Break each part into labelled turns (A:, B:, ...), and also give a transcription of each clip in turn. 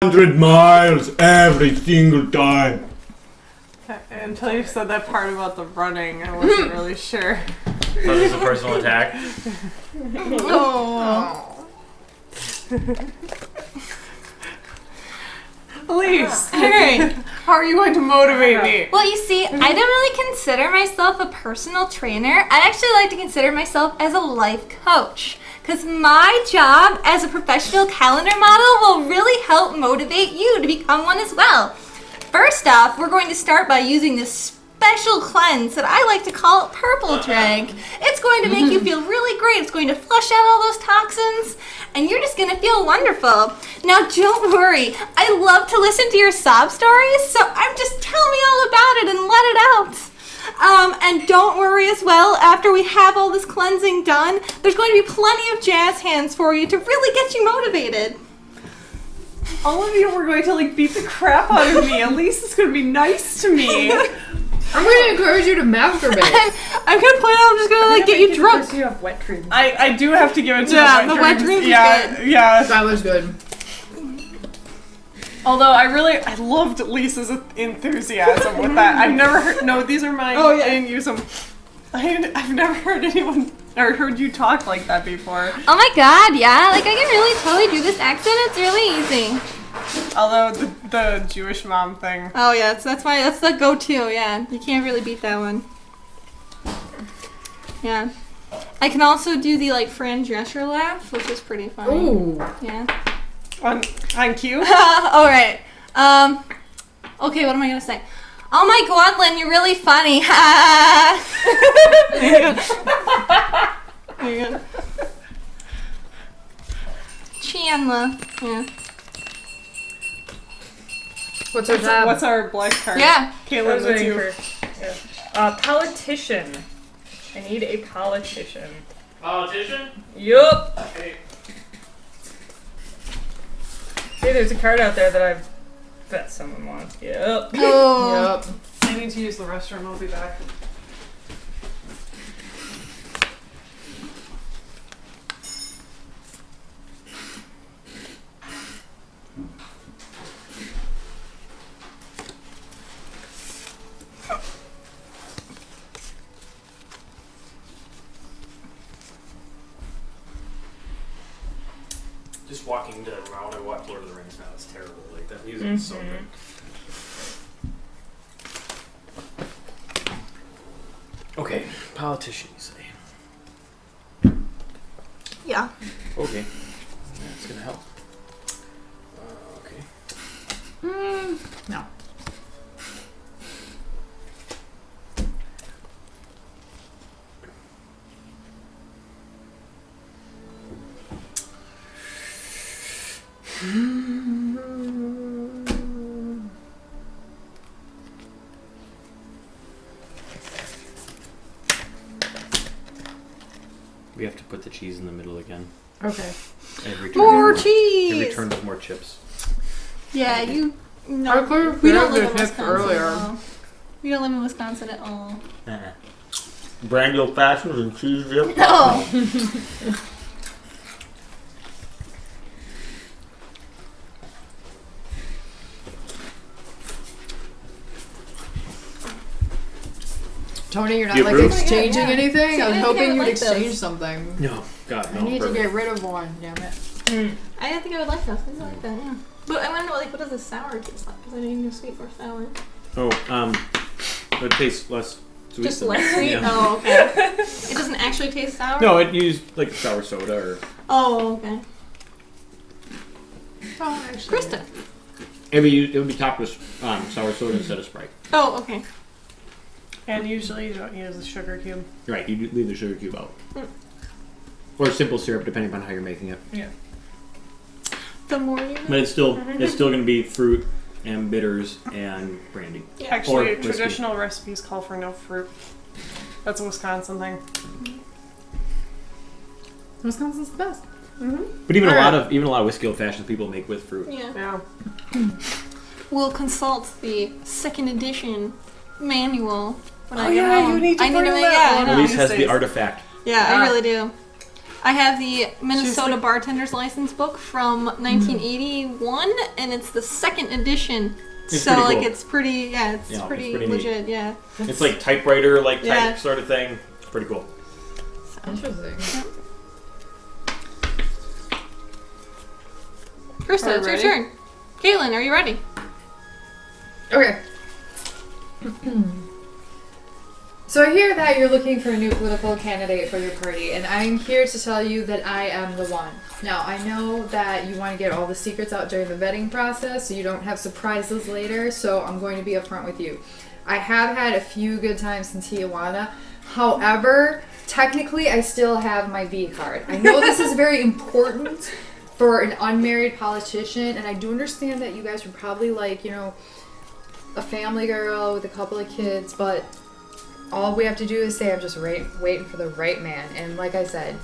A: 100 miles every single time.
B: Until you said that part about the running, I wasn't really sure.
C: So this is a personal attack.
B: Oh. Elise, hey, how are you going to motivate me?
D: Well, you see, I don't really consider myself a personal trainer. I actually like to consider myself as a life coach. Because my job as a professional calendar model will really help motivate you to become one as well. First off, we're going to start by using this special cleanse that I like to call Purple Drink. It's going to make you feel really great. It's going to flush out all those toxins, and you're just going to feel wonderful. Now, don't worry. I love to listen to your sob stories, so I'm just tell me all about it and let it out. And don't worry as well, after we have all this cleansing done, there's going to be plenty of jazz hands for you to really get you motivated.
B: All of you were going to like beat the crap out of me. Elise is going to be nice to me.
E: I'm going to encourage you to masturbate.
D: I'm going to plan on just going to like get you drunk.
F: You have wet dreams.
B: I do have to give it to
D: Yeah,
B: the
D: the wet dreams is
B: Yeah,
D: good.
B: yeah.
E: That was good.
B: Although I loved Lisa's enthusiasm with that. I've never heard. No, these are mine.
D: Oh, yeah.
B: I didn't use them. I've never heard anyone or heard you talk like that before.
D: Oh my god, yeah. Like I can really totally do this accent. It's really easy.
B: Although the Jewish mom thing.
D: Oh yeah, that's the go-to. Yeah, you can't really beat that one. Yeah, I can also do the like Fran Drescher laugh, which is pretty funny.
E: Ooh.
D: Yeah.
B: On cue.
D: All right. Okay, what am I gonna say? Oh my god, Lynn, you're really funny. There you go. Chandler. Yeah.
E: What's our tab?
B: What's our black card?
D: Yeah.
B: Caitlin, what's you?
F: Politician. I need a politician.
C: Politician?
F: Yup.
C: Okay.
F: See, there's a card out there that I bet someone wants. Yup.
D: Oh.
E: Yep.
B: I need to use the restroom. I'll be back.
C: Just walking around and watch Lord of the Rings now, it's terrible. Like, that music is so good. Okay, politician, you say?
D: Yeah.
C: Okay. That's gonna help. Okay.
E: No.
C: We have to put the cheese in the middle again.
E: Okay.
C: Every turn.
D: More
C: Every
D: cheese.
C: turn with more chips.
D: Yeah, you. No,
E: I could have
D: we don't
E: grabbed
D: live in
E: the tip
D: Wisconsin
E: earlier.
D: at all. We don't live in Wisconsin at all.
A: Brandy old fashions and cheese dip.
D: No.
E: Tony, you're not
A: You
E: like
A: approve?
E: exchanging
D: Yeah, yeah.
E: anything?
D: See,
E: I was
D: I
E: hoping
D: think I
E: you'd
D: would like
E: exchange
D: those.
E: something.
C: No, God, no.
E: I need to
C: perfect.
E: get rid of one, damn it.
D: I think I would like those. I like that, yeah. But I want to know, like, what does the sour taste like? Because I didn't do sweet or sour.
C: Oh, it tastes less sweet.
D: Just
C: than-
D: less sweet?
C: Yeah.
D: Oh, okay. It doesn't actually taste sour?
C: No, it used like sour soda or.
D: Oh, okay.
E: Oh, actually.
D: Krista.
C: It would be topped with sour soda instead of Sprite.
D: Oh, okay.
B: And usually you don't use a sugar cube.
C: Right, you leave the sugar cube out. Or simple syrup, depending upon how you're making it.
F: Yeah.
D: The more you
C: But it's still going to be fruit and bitters and brandy.
D: Yeah.
B: Actually,
C: whiskey.
B: traditional recipes call for no fruit. That's a Wisconsin thing.
E: Wisconsin's the best.
C: But even a lot of whiskey old fashions people make with fruit.
D: Yeah.
B: Yeah.
D: We'll consult the second edition manual when I
B: Oh,
D: get
B: yeah,
D: home.
B: you need to
D: I
B: bring
D: make
B: that
D: yeah,
B: one.
D: I know.
C: Elise has
B: These
C: the
B: days.
C: artifact.
D: Yeah, I really do. I have the Minnesota Bartender's License book from 1981, and it's the second edition.
A: It's
D: so,
A: pretty
D: like,
A: cool.
D: it's pretty, it's
A: Yeah,
D: pretty,
A: it's pretty neat.
D: legit, yeah.
A: It's like typewriter, like
D: Yeah.
A: type sort of thing. It's pretty cool.
E: Interesting.
D: Krista, it's your
B: Alrighty.
D: turn. Caitlin, are you ready?
E: Okay. So I hear that you're looking for a new political candidate for your party, and I'm here to tell you that I am the one. Now, I know that you want to get all the secrets out during the vetting process so you don't have surprises later, so I'm going to be upfront with you. I have had a few good times in Tijuana. However, technically I still have my V card. I know this is very important for an unmarried politician, and I do understand that you guys are probably like, you know, a family girl with a couple of kids, but all we have to do is say I'm just waiting for the right man. And like I said,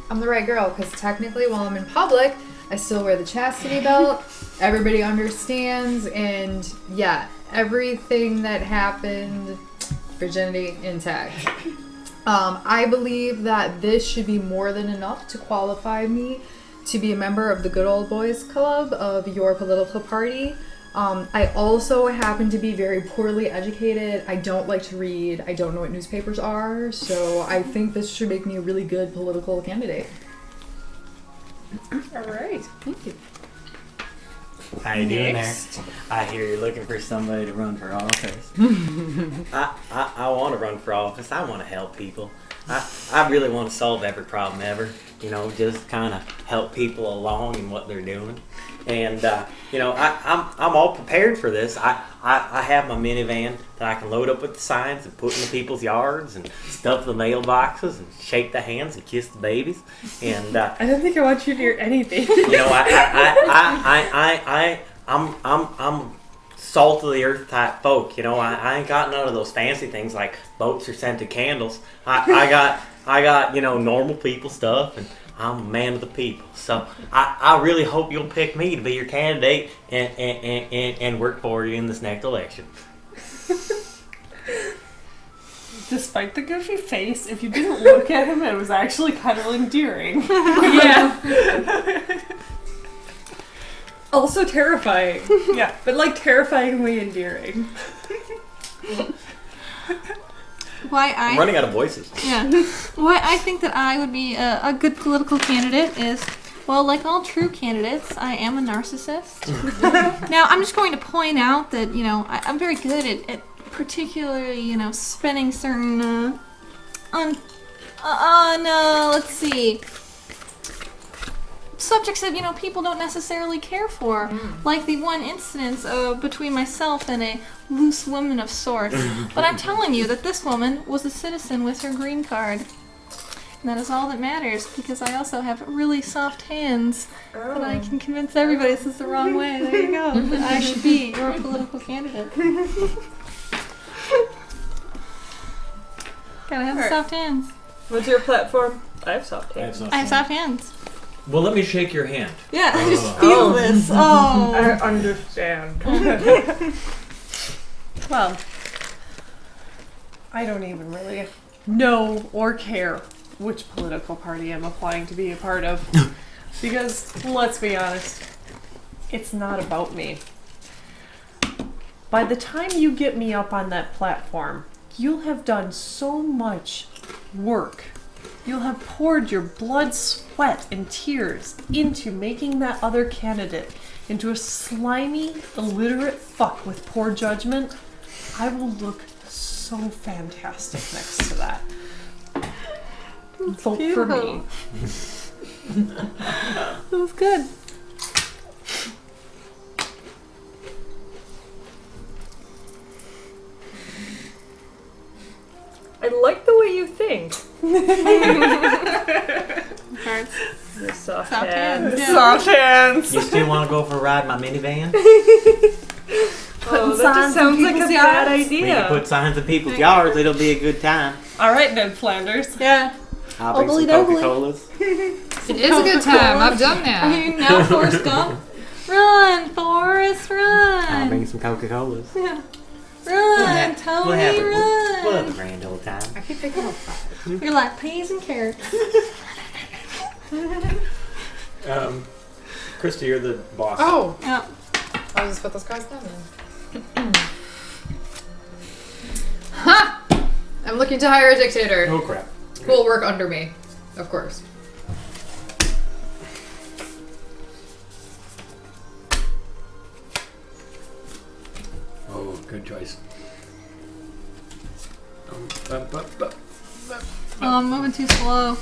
E: I'm the right girl because technically while I'm in public, I still wear the chastity belt. Everybody understands, and yeah, everything that happened, virginity intact. I believe that this should be more than enough to qualify me to be a member of the Good Old Boys Club of your political party. I also happen to be very poorly educated. I don't like to read. I don't know what newspapers are. So I think this should make me a really good political candidate.
B: All right.
E: Thank you.
G: How you doing there?
B: Next.
G: I hear you're looking for somebody to run for office. I want to run for office. I want to help people. I really want to solve every problem ever. You know, just kind of help people along in what they're doing. And you know, I'm all prepared for this. I have my minivan that I can load up with the signs and put in the people's yards and stuff the mailboxes and shake the hands and kiss the babies. And
F: I don't think I want you to hear anything.
G: you know, I'm salt of the earth type folk. You know, I ain't got none of those fancy things like boats or scented candles. I got you know, normal people stuff, and I'm a man of the people. So I really hope you'll pick me to be your candidate and work for you in this next election.
B: Despite the goofy face, if you didn't look at him, it was actually kind of endearing.
F: Yeah. Also terrifying.
B: Yeah.
F: But like terrifyingly endearing.
D: Why
A: I'm running out of voices.
D: Yeah. Why I think that I would be a good political candidate is, well, like all true candidates, I am a narcissist. Now, I'm just going to point out that, you know, I'm very good at particularly, you know, spending certain, let's see, subjects that, you know, people don't necessarily care for. Like the one incident between myself and a loose woman of sorts. But I'm telling you that this woman was a citizen with her green card. And that is all that matters, because I also have really soft hands that I can convince everybody this is the wrong way. There you go. That I should be your political candidate. Gotta have the
F: Alright.
D: soft hands.
F: What's your platform? I have soft hands.
D: I have soft hands.
A: Well, let me shake your hand.
D: Yeah, I just feel this. Oh.
F: I understand.
B: Well, I don't even really know or care which political party I'm applying to be a part of. Because, let's be honest, it's not about me. By the time you get me up on that platform, you'll have done so much work. You'll have poured your blood, sweat, and tears into making that other candidate into a slimy, illiterate fuck with poor judgment. I will look so fantastic next to that. Vote for me.
D: That was good.
F: I like the way you think.
D: Cards.
F: Your soft
D: Soft
F: hands.
D: hands. Yeah.
B: Soft hands.
G: You still want to go for a ride in my minivan?
F: Oh, that just sounds like a
B: people's
F: bad
B: yards.
G: We can
F: idea.
G: put signs in people's yards. It'll be a good time.
B: All right, Ned Flanders.
D: Yeah.
G: I'll bring some
D: Obbly dobbly.
G: Coca-Colas.
E: It is a good time. I've done
D: Are
E: that.
D: you now Forrest Gump? Run, Forrest,
G: I'll
D: run.
G: bring some Coca-Colas.
D: Yeah. Run, Tony,
G: We'll have a
D: run.
G: grand old time.
E: I keep picking up 5.
D: You're like peas and carrots.
C: Krista, you're the boss.
E: Oh!
D: Yeah.
E: I'll just put those cards down then. Ha! I'm looking to hire a dictator
C: Oh crap.
E: who will work under me, of course.
C: Oh, good choice.
D: Oh, I'm moving too slow.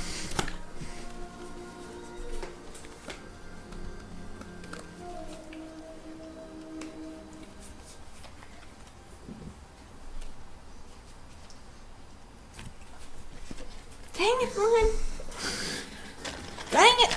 D: Dang it, Ryan. Dang it.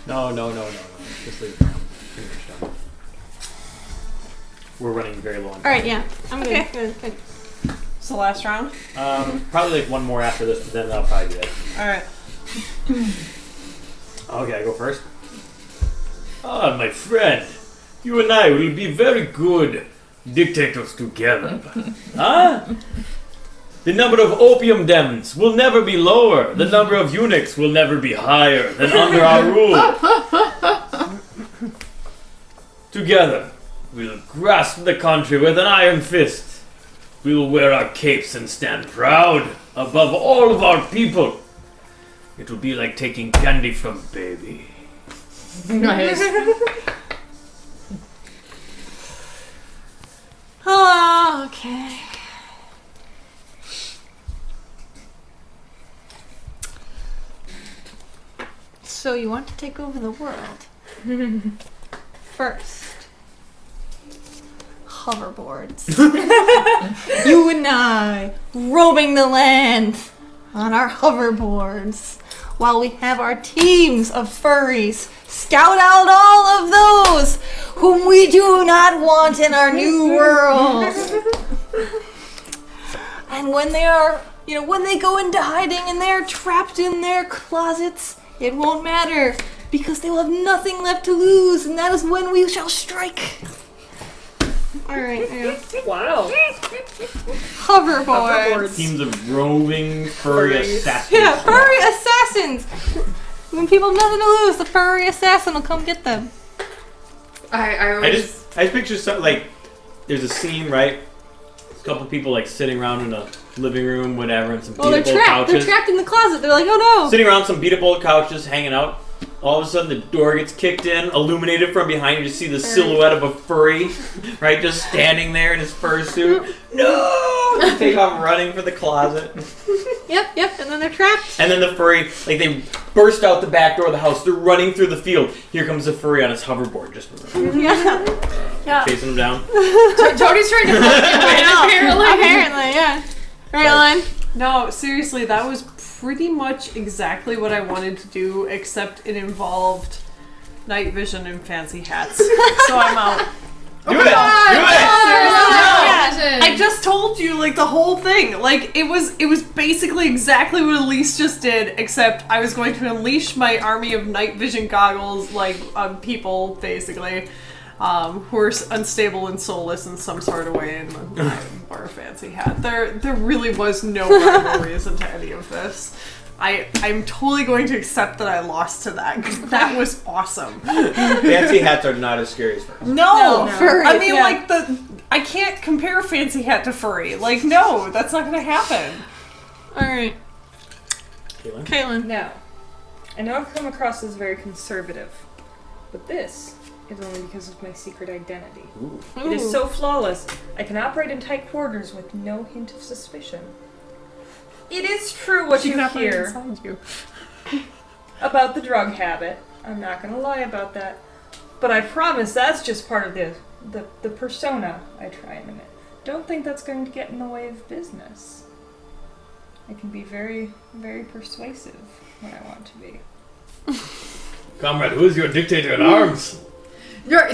C: No. Just leave it around. Finish done. We're running very low on time.
D: Alright, yeah. I'm good.
B: Okay.
D: Good.
B: So last round?
C: Probably like one more after this, but then that'll probably be it.
B: Alright.
C: Okay, I go first.
A: Ah, my friend, you and I will be very good dictators together. Huh? The number of opium dens will never be lower. The number of eunuchs will never be higher than under our rule. Together, we'll grasp the country with an iron fist. We will wear our capes and stand proud above all of our people. It will be like taking candy from baby.
E: Nice.
D: Oh, okay. So you want to take over the world? First, hoverboards. You and I roaming the land on our hoverboards while we have our teams of furries scout out all of those whom we do not want in our new world. And when they are, when they go into hiding and they're trapped in their closets, it won't matter because they will have nothing left to lose, and that is when we shall strike. Alright, yeah.
B: Wow.
D: Hoverboards.
A: Teams of roving furry assassins.
D: Yeah, furry assassins. When people have nothing to lose, the furry assassin will come get them.
E: I
C: I
E: always...
C: just picture something like there's a scene, right? A couple people like sitting around in a living room, whatever, and some
D: Oh, they're
C: beat up old
D: trapped.
C: couches.
D: They're trapped in the closet. They're like, oh no.
C: Sitting around some beat up old couches, hanging out. All of a sudden, the door gets kicked in, illuminated from behind. You just see the silhouette of a furry, right, just standing there in his fursuit. No! Just take off running for the closet.
D: Yep, and then they're trapped.
C: And then the furry, like they burst out the back door of the house. They're running through the field. Here comes the furry on his hoverboard, just
D: Yeah.
C: chasing them down.
E: Tony's trying to help me win,
D: Apparently, yeah. Right, Ellen?
B: No, seriously, that was pretty much exactly what I wanted to do, except it involved night vision and fancy hats. So I'm out.
C: Do it! Do it!
B: I just told you, like, the whole thing. Like, it was basically exactly what Elise just did, except I was going to unleash my army of night vision goggles, like, on people, basically, who are unstable and soulless in some sort of way, and then I wore a fancy hat. There really was no rhyme or reason to any of this. I'm totally going to accept that I lost to that because that was awesome.
C: Fancy hats are not as scary as furs.
B: No,
D: furry,
B: I mean,
D: yeah.
B: like I can't compare fancy hat to furry. Like, no, that's not gonna happen.
F: Alright.
G: Caitlin?
F: Now, I know I've come across as very conservative, but this is only because of my secret identity.
G: Ooh.
F: It is so flawless, I can operate in tight quarters with no hint of suspicion. It is true what
B: She
F: you
B: can operate
F: hear
B: inside you.
F: about the drug habit. I'm not gonna lie about that. But I promise that's just part of the persona I try and emit. Don't think that's going to get in the way of business. I can be very, very persuasive when I want to be.
A: Comrade, who is your dictator at arms?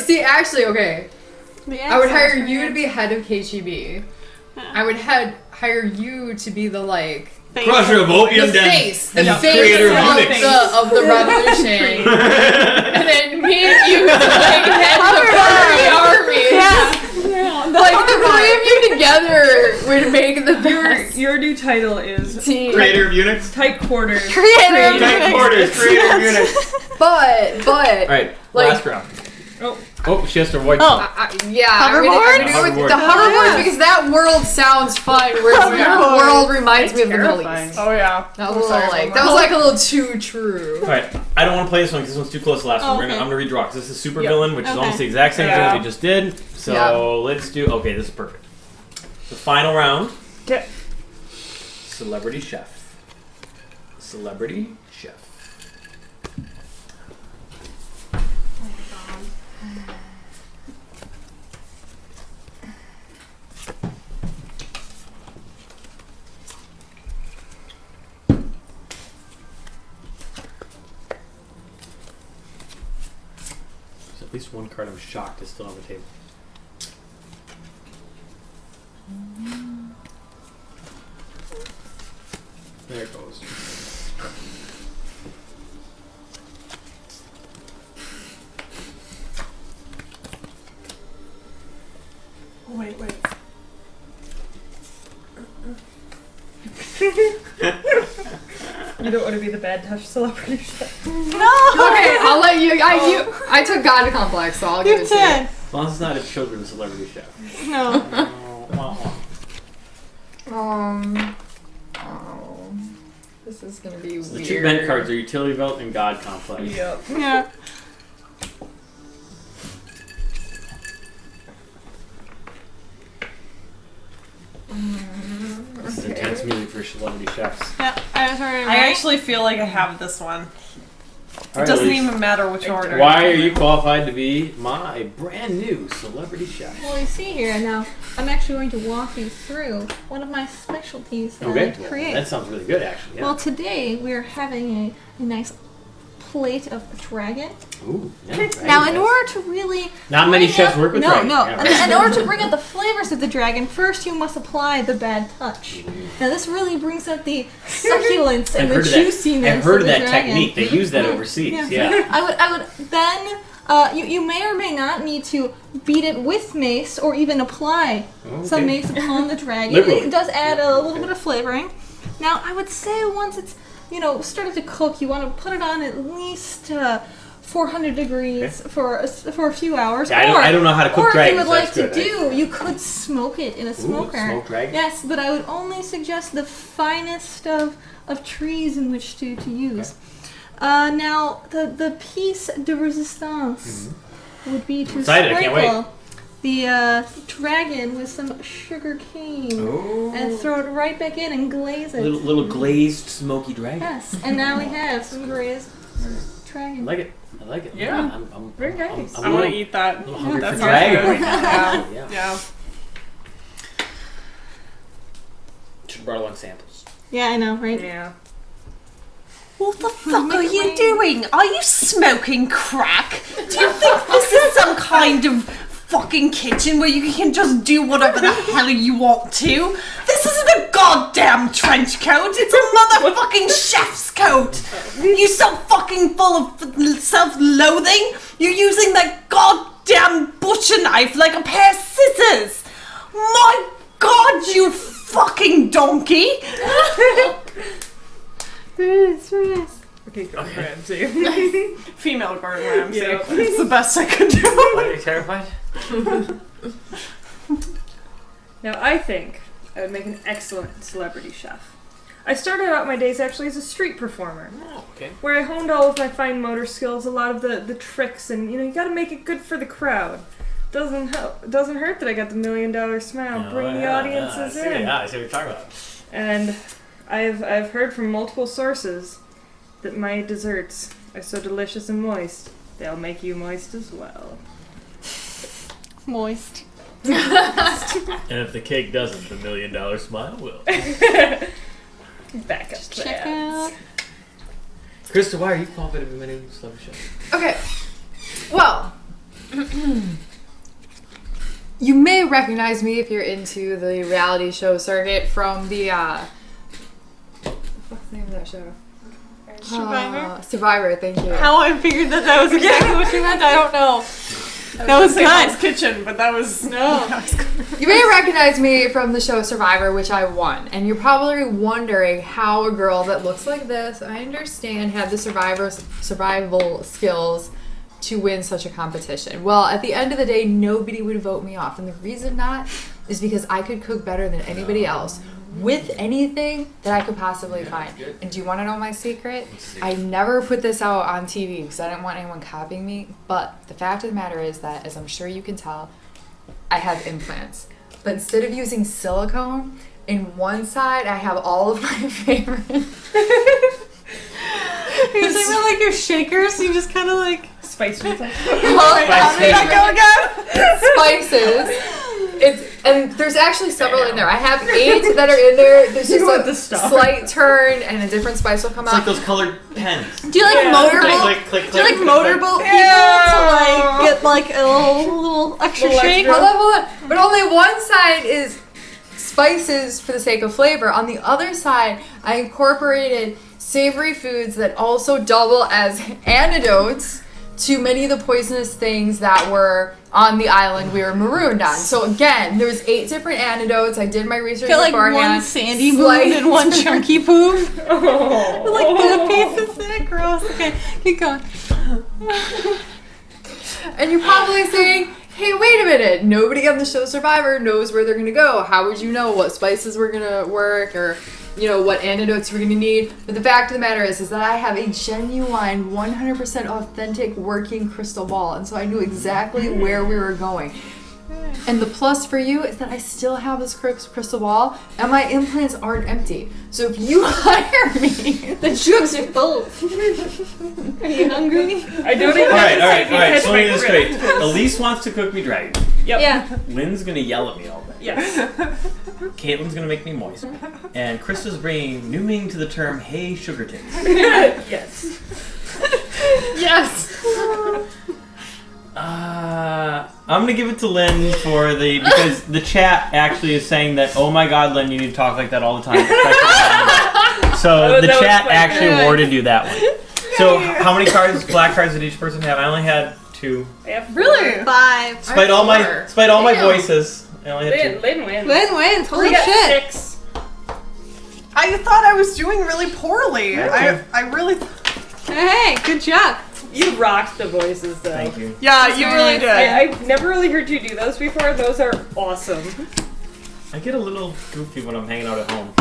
E: See, actually, okay.
D: Yeah,
E: I would
D: sounds
E: hire
D: pretty
E: you
D: good.
E: to be head of KGB. I would hire you to be the like
A: Crusher of opium
E: the
A: dens.
E: face, the
A: and
E: face
A: creator of Unix.
E: of the revolution, and then me and you to like head the furry army.
D: Yeah.
E: Like the three of you together would make the best
F: Your new title is
E: team.
C: Creator of Unix?
F: Tight Quarters.
D: Creator of
C: Tight
D: Unix.
C: quarters, creator of Unix.
E: But
C: Alright,
E: Like-
C: last round.
F: Oh.
C: Oh, she has to avoid.
D: Oh.
E: yeah, I'm gonna go with
C: Hoverboard?
E: the hoverboard
D: Yeah.
E: because that world sounds fun. Whereas the world reminds me of the Middle
F: terrifying.
E: East.
B: Oh yeah.
E: That was like a little too true.
C: Alright, I don't want to play this one because this one's too close to the last one.
D: Okay.
C: I'm gonna redraw because this is Super
F: Yep.
C: Villain, which is
D: Okay.
C: almost the exact same thing
B: Yeah.
C: that we just did. So
E: Yeah.
C: let's do. Okay, this is perfect. The final round.
F: Okay.
C: Celebrity Chef. Celebrity Chef. There's at least one card I'm shocked is still on the table. There it goes.
B: Wait.
F: You don't want to be the bad touch celebrity chef.
D: No.
E: Okay, I'll let you. I took God complex, so I'll give
D: You
E: it to you.
D: did.
C: As long as it's not a children's celebrity chef.
D: No.
E: Oh, this is gonna be
C: So the
E: weird.
C: two event cards are Utility Belt and God Complex.
F: Yep.
D: Yeah.
C: This is intense music for celebrity chefs.
D: Yeah. I was already
B: I actually feel like I have this one. It doesn't even matter which order.
C: Why are you qualified to be my brand new celebrity chef?
D: Well, you see here now, I'm actually going to walk you through one of my specialties that
C: Okay,
D: I
C: well,
D: create.
C: that sounds really good actually. Yeah.
D: Well, today we're having a nice plate of dragon.
C: Ooh, yeah,
D: Now,
C: dragon
D: in
C: guys.
D: order to really
C: Not many
D: bring
C: chefs
D: out-
C: work with
D: no,
C: dragon.
D: No,
C: Yeah,
D: And
C: right.
D: in order to bring out the flavors of the dragon, first you must apply the bad touch. Now, this really brings out the succulence and the juiciness
C: I've heard of
D: the
C: that
D: dragon.
C: technique. They use that overseas. Yeah.
D: I would then. You may or may not need to beat it with mace or even apply some mace upon the dragon.
C: Liberally.
D: It does add a little bit of flavoring. Now, I would say once it's started to cook, you want to put it on at least 400 degrees for a few hours.
C: Yeah, I don't know how to cook
D: or
C: dragons.
D: if you would like
C: That's
D: to
C: good.
D: do, you could smoke it in a smoker.
C: smoked dragon?
D: Yes, but I would only suggest the finest of trees in which to use. Now, the piece de resistance would be to
C: excited, I can't wait.
D: sprinkle the dragon with some sugar cane and throw it right back in and glaze it.
C: Little glazed smoky dragon.
D: Yes, and now we have some glazed dragon.
C: I like it.
B: Yeah.
C: I'm
F: Very nice.
B: I want to eat that.
C: a little hungry
B: That
C: for
B: sounds
C: dragon
B: good.
C: right now.
B: Yeah.
C: Yeah.
B: Yeah.
C: Should have brought along samples.
D: Yeah, I know, right?
F: Yeah.
B: What the fuck are you doing? Are you smoking crack? Do you think this is some kind of fucking kitchen where you can just do whatever the hell you want to? This isn't a goddamn trench coat. It's a motherfucking chef's coat. You so fucking full of self-loathing. You're using that goddamn butcher knife like a pair of scissors. My God, you fucking donkey. Okay, Gordon Ramsay. Female Gordon Ramsay.
F: Yeah.
B: That's the best I could do.
G: Are you terrified?
F: Now, I think I would make an excellent celebrity chef. I started out my days actually as a street performer,
G: Oh, okay.
F: where I honed all of my fine motor skills, a lot of the tricks, and you gotta make it good for the crowd. Doesn't hurt that I got the $1 million smile. Bring the audiences in.
G: Yeah, I see what you're talking about.
F: And I've heard from multiple sources that my desserts are so delicious and moist, they'll make you moist as well.
B: Moist.
A: And if the cake doesn't, the $1 million smile will.
F: Back up
B: Check
F: plans.
B: out.
C: Krista, why are you qualified to be my new celebrity chef?
E: Okay. Well, you may recognize me if you're into the reality show circuit from the what's the name of that show?
B: Survivor?
E: Survivor, thank you.
B: How I figured that was exactly what you meant, I don't know. That was Hell's Kitchen, but that was
E: No. You may recognize me from the show Survivor, which I won. And you're probably wondering how a girl that looks like this, I understand, had the survival skills to win such a competition. Well, at the end of the day, nobody would vote me off. And the reason not is because I could cook better than anybody else with anything that I could possibly find. And do you want to know my secret? I never put this out on TV because I didn't want anyone copying me. But the fact of the matter is that, as I'm sure you can tell, I have implants. But instead of using silicone, in one side I have all of my favorite.
B: Because they were like your shakers, you just kind of like
F: Spice with them.
E: Spices. And there's actually several in there. I have 8 that are in there. There's just
F: want the
E: a
F: stuff.
E: slight turn and a different spice will come
C: It's like
E: out.
C: those colored pens.
B: Do you like motorboat?
C: Click,
B: Do you like motorboat people to like get like a little extra
F: Little
B: shake?
F: extra.
E: Hold on. But only one side is spices for the sake of flavor. On the other side, I incorporated savory foods that also double as antidotes to many of the poisonous things that were on the island we were marooned on. So again, there's 8 different antidotes. I did my research
B: Feel like
E: beforehand.
B: one sandy moon and one chunky poof.
F: Oh.
B: Like the pieces that gross. Okay, keep going.
E: And you're probably saying, hey, wait a minute. Nobody on the show Survivor knows where they're going to go. How would you know what spices were going to work or, what antidotes we're going to need? But the fact of the matter is that I have a genuine, 100% authentic working crystal ball. And so I knew exactly where we were going. And the plus for you is that I still have this crystal ball and my implants aren't empty. So if you hire me,
B: The jugs are full. Are you hungry?
F: I don't even
C: All right.
F: catch
C: So let
F: my
C: me get this
F: grip.
C: straight. Elise wants to cook me dragon.
F: Yep.
B: Yeah.
C: Lynn's gonna yell at me all day.
F: Yes.
C: Caitlin's gonna make me moist. And Krista's bringing new meaning to the term "Hey, sugar tits."
F: Yes.
E: yes.
C: I'm gonna give it to Lynn because the chat actually is saying that, oh my God, Lynn, you need to talk like that all the time. So the
F: that was
C: chat
F: funny.
C: actually awarded you that one. So how many black cards did each person have? I only had 2.
F: I have 4.
B: Really? 5.
C: Despite all my
E: Damn.
C: voices, I only had 2.
F: Lynn wins.
B: Lynn wins. Holy
F: We got
B: shit.
F: 6.
B: I thought I was doing really poorly. I really.
D: Hey, good job.
F: You rocked the voices, though.
C: Thank you.
B: Yeah, you really did.
F: I've never really heard you do those before. Those are awesome.
C: I get a little goofy when I'm hanging out at home.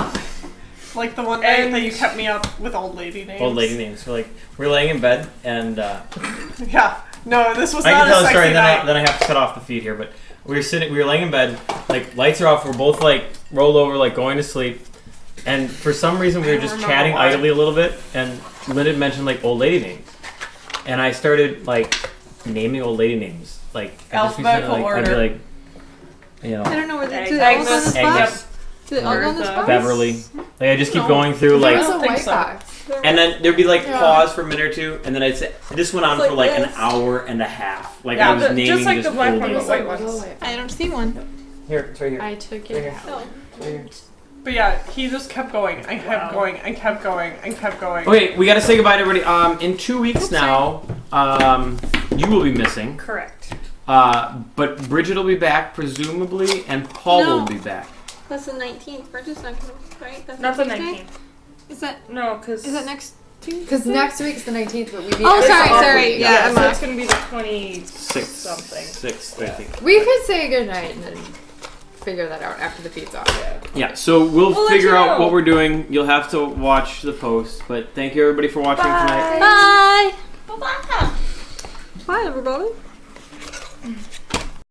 B: Like the one night that you kept me up with old lady names.
C: Old lady names. So we're laying in bed and
B: Yeah. No, this was
C: I
B: not
C: can tell
B: a
C: a
B: sexy
C: story, and
B: night.
C: then I have to cut off the feed here. But we were laying in bed, like lights are off. We're both like rolled over, like going to sleep. And for some reason, we were just
B: remember
C: chatting
B: why.
C: idly a little bit. And Lynn had mentioned like old lady names, and I started like naming old lady names, like
B: Alphabetical
C: I'd be
B: order.
C: like,
D: I don't know where they
F: Agnes.
D: do they all go on the
C: Agnes.
D: spot? Do they all go on the
F: Bertha.
D: spot?
C: Beverly. Like I just keep going through
E: There
C: like.
E: was a
F: think
E: white
F: so.
E: guy.
C: And then there'd be like
E: Yeah.
C: pause for a minute or two, and then I'd say this went on
F: It's
C: for
F: like
C: like an
F: this.
C: hour and a half. Like
F: Yeah,
C: I was naming
F: just like
C: just
F: the black
C: old
F: one,
C: ladies.
F: the white ones.
D: I don't see one.
C: Here, it's right here.
E: I took
C: Right
E: it
C: here.
E: out.
C: Right here.
B: But yeah, he just kept going and kept
F: Wow.
B: going and kept going and kept going.
C: Okay, we gotta say goodbye to everybody. In 2 weeks now, you will be missing.
F: Correct.
C: But Bridget will be back, presumably, and Paul
D: No.
C: will be back.
D: That's the 19th. We're just not gonna, right? That's
F: Not the
D: Tuesday?
F: 19th.
D: Is that
F: No, because
D: next Tuesday?
E: Because next week's the 19th, but we meet.
D: Oh,
E: every
D: sorry,
E: other
D: sorry.
E: week.
D: Yeah,
F: so
D: I'm
F: it's gonna be the 26th something.
C: 6th, I think.
E: We could say goodnight and then figure that out after the feed's off.
C: Yeah, so we'll
F: We'll let
C: figure
F: you
C: out
F: know.
C: what we're doing. You'll have to watch the post. But thank you everybody for watching tonight.
D: Bye.
F: Bye.
B: Bye, everybody.